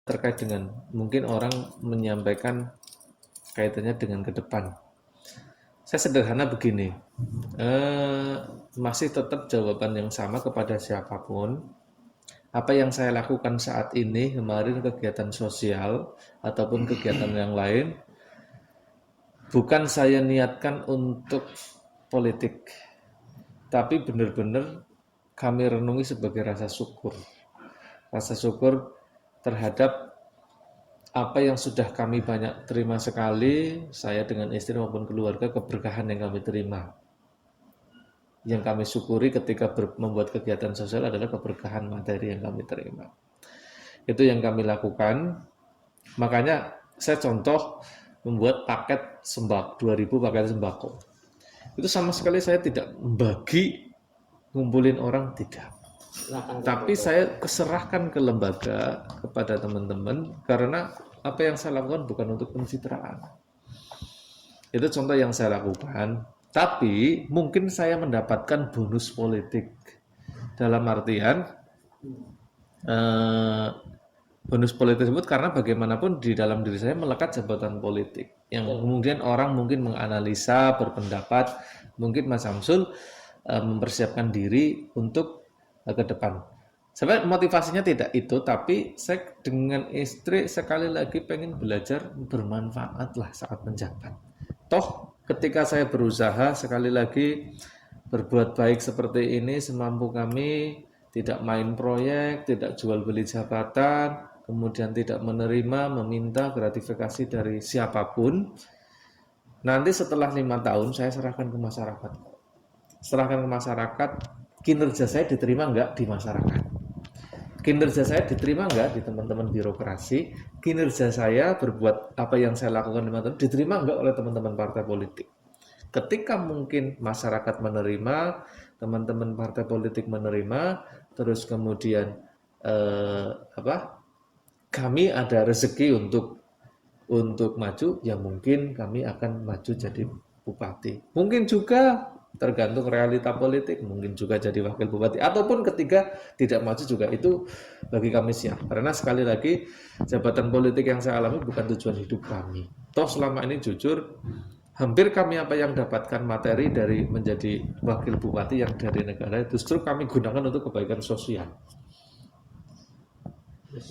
terkait dengan mungkin orang menyampaikan kaitannya dengan ke depan. Saya sederhana begini, masih tetap jawaban yang sama kepada siapapun. Apa yang saya lakukan saat ini, kemarin kegiatan sosial ataupun kegiatan yang lain, bukan saya niatkan untuk politik, tapi benar-benar kami renungi sebagai rasa syukur. Rasa syukur terhadap apa yang sudah kami banyak terima sekali, saya dengan istri maupun keluarga, keberkahan yang kami terima. Yang kami syukuri ketika membuat kegiatan sosial adalah keberkahan materi yang kami terima. Itu yang kami lakukan. Makanya saya contoh membuat paket sembako, 2000 paket sembako. Itu sama sekali saya tidak membagi, ngumpulin orang, tidak. Tapi saya keserahkan ke lembaga, kepada teman-teman, karena apa yang saya lakukan bukan untuk pencitraan. Itu contoh yang saya lakukan. Tapi mungkin saya mendapatkan bonus politik. Dalam artian bonus politik tersebut karena bagaimanapun di dalam diri saya melekat jabatan politik. Yang kemudian orang mungkin menganalisa, berpendapat, mungkin Mas Samsul mempersiapkan diri untuk ke depan. Sebenarnya motivasinya tidak itu, tapi saya dengan istri sekali lagi pengen belajar bermanfaat lah saat menjabat. Toh ketika saya berusaha sekali lagi berbuat baik seperti ini semampu kami, tidak main proyek, tidak jual beli jabatan, kemudian tidak menerima, meminta gratifikasi dari siapapun. Nanti setelah 5 tahun saya serahkan ke masyarakat. Serahkan ke masyarakat, kinerja saya diterima enggak di masyarakat. Kinerja saya diterima enggak di teman-teman birokrasi, kinerja saya berbuat apa yang saya lakukan 5 tahun diterima enggak oleh teman-teman partai politik. Ketika mungkin masyarakat menerima, teman-teman partai politik menerima, terus kemudian kami ada rezeki untuk maju, ya mungkin kami akan maju jadi bupati. Mungkin juga tergantung realita politik, mungkin juga jadi wakil bupati, ataupun ketika tidak maju juga itu bagi kami siap. Karena sekali lagi jabatan politik yang saya alami bukan tujuan hidup kami. Toh selama ini jujur, hampir kami apa yang dapatkan materi dari menjadi wakil bupati yang dari negara justru kami gunakan untuk kebaikan sosial.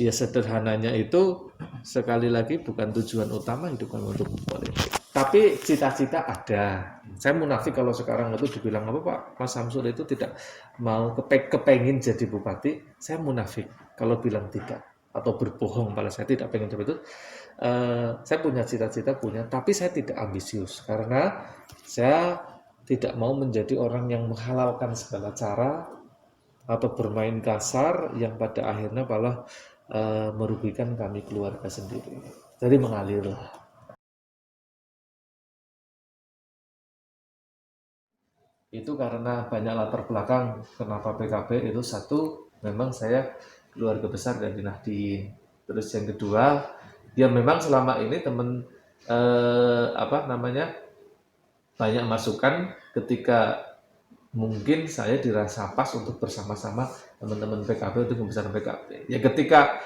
Ya sederhananya itu sekali lagi bukan tujuan utama hidup kami untuk politik. Tapi cita-cita ada. Saya munafik kalau sekarang itu dibilang apa Pak Mas Samsul itu tidak mau kepengin jadi bupati. Saya munafik kalau bilang tidak atau berbohong pada saya tidak pengen seperti itu. Saya punya cita-cita punya, tapi saya tidak ambisius karena saya tidak mau menjadi orang yang menghalalkan segala cara atau bermain kasar yang pada akhirnya malah merugikan kami keluarga sendiri. Jadi mengalir lah. Itu karena banyak latar belakang kenapa PKB itu. Satu, memang saya keluarga besar dari Nahdien. Terus yang kedua, ya memang selama ini teman banyak masukan ketika mungkin saya dirasa pas untuk bersama-sama teman-teman PKB untuk membesarkan PKB. Ya ketika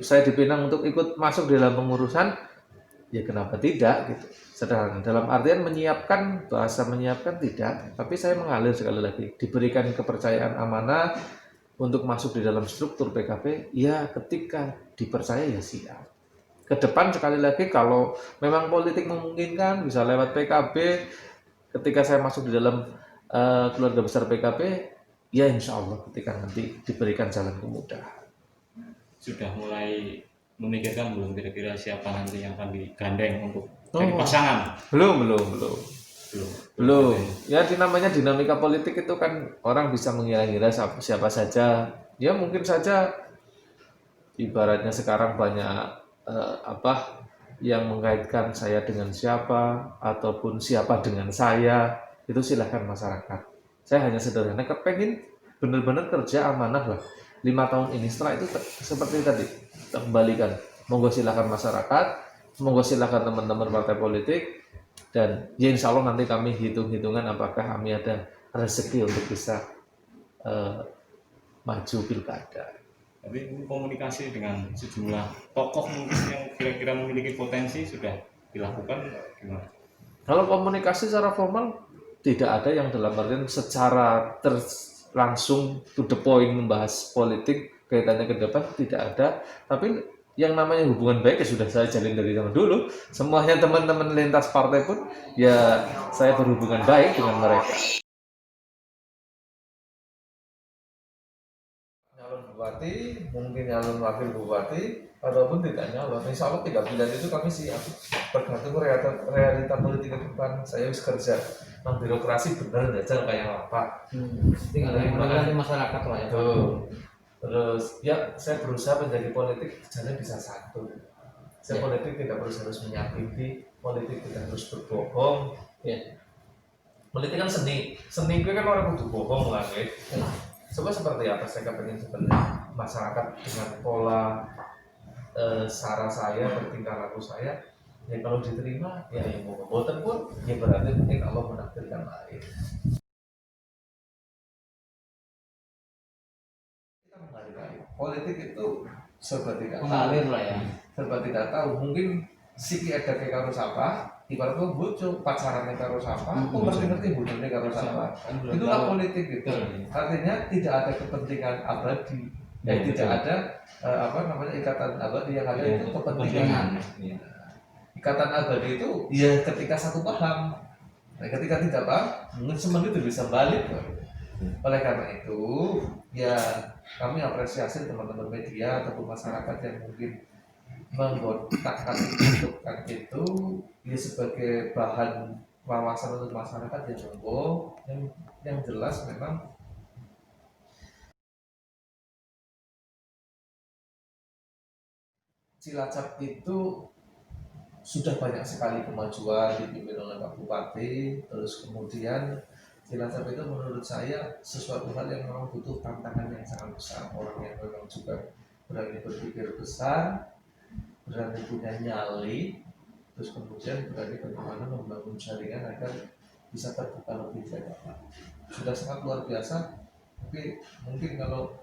saya dipinang untuk ikut masuk dalam pengurusan, ya kenapa tidak gitu. Sederhana. Dalam artian menyiapkan, bahasa menyiapkan tidak, tapi saya mengalir sekali lagi. Diberikan kepercayaan amanah untuk masuk di dalam struktur PKB, ya ketika dipercaya ya siap. Ke depan sekali lagi kalau memang politik memungkinkan bisa lewat PKB, ketika saya masuk di dalam keluarga besar PKB, ya insya Allah ketika nanti diberikan jalan kemudahan. Sudah mulai memikirkan belum kira-kira siapa nanti yang akan digandeng untuk jadi pasangan? Belum. Ya namanya dinamika politik itu kan orang bisa mengira-ngira siapa saja. Ya mungkin saja ibaratnya sekarang banyak yang mengaitkan saya dengan siapa ataupun siapa dengan saya, itu silahkan masyarakat. Saya hanya sederhana kepengin benar-benar kerja amanah lah 5 tahun ini. Setelah itu seperti tadi kembalikan, monggo silahkan masyarakat, monggo silahkan teman-teman partai politik, dan ya insya Allah nanti kami hitung-hitungan apakah kami ada rezeki untuk bisa maju pilkada. Tapi ini komunikasi dengan sejumlah tokoh mungkin yang kira-kira memiliki potensi sudah dilakukan gimana? Kalau komunikasi secara formal tidak ada yang dalam artian secara langsung to the point membahas politik kaitannya ke depan tidak ada. Tapi yang namanya hubungan baik ya sudah saya jalin dari zaman dulu. Semuanya teman-teman lintas partai pun ya saya berhubungan baik dengan mereka. Nyalon bupati, mungkin nyalon wakil bupati, ataupun tidak nyalon. Insya Allah 3 bulan itu kami siap. Tergantung realita politik ke depan. Saya harus kerja. Non birokrasi bener aja kayak apa. Tinggal dari masyarakat lah ya. Tuh. Terus ya saya berusaha menjadi politik jangan bisa satu. Saya politik tidak harus menyakiti, politik tidak harus berbohong. Ya. Politik kan seni itu kan orang butuh bohong lah ya. Coba seperti apa saya kepengen sebenarnya masyarakat dengan pola cara saya, bertingkah laku saya, ya kalau diterima ya yang mau boten pun ya berarti mungkin Allah menakdirkan lain. Kita menghargai politik itu serba tidak Mengalir lah ya. serba tidak tahu. Mungkin siki ada kayak karo sapa, ibaratnya bojo pacarannya karo sapa, kok ngerti bojone karo sapa. Itulah politik gitu. Artinya tidak ada kepentingan abadi. Tidak ada ikatan abadi, yang ada itu kepentingan. Ikatan abadi itu ya ketika satu paham. Nah, ketika tidak paham, mungkin semua itu bisa balik. Oleh karena itu, ya kami apresiasi teman-teman media ataupun masyarakat yang mungkin menggotakkan itu ya sebagai bahan wawasan untuk masyarakat ya monggo. Yang jelas memang Cilacap itu sudah banyak sekali kemajuan dipimpin oleh Pak Bupati. Terus kemudian Cilacap itu menurut saya sesuatu hal yang memang butuh tantangan yang sangat besar. Orang yang memang juga berani berpikir besar, berani punya nyali, terus kemudian berani bagaimana membangun jaringan agar bisa terbuka lebih banyak. Sudah sangat luar biasa. Tapi mungkin kalau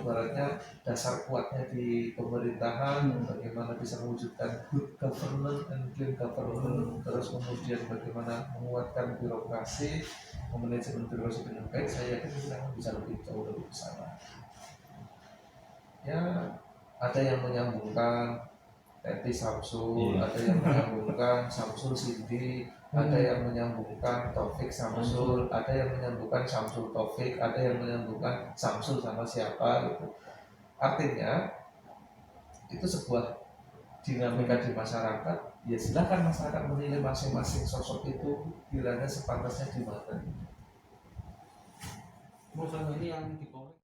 ibaratnya dasar kuatnya di pemerintahan, bagaimana bisa mewujudkan good governance and clean government, terus kemudian bagaimana menguatkan birokrasi, manajemen birokrasi dengan baik, saya yakin kita bisa lebih jauh lebih besar. Ya ada yang menyambungkan Teti Samsul, ada yang menyambungkan Samsul Cindy, ada yang menyambungkan Taufik Samsul, ada yang menyambungkan Samsul Taufik, ada yang menyambungkan Samsul sama siapa gitu. Artinya itu sebuah dinamika di masyarakat. Ya silakan masyarakat menilai masing-masing sosok itu kiranya sepantasnya di mana. Bosan ini yang dibawa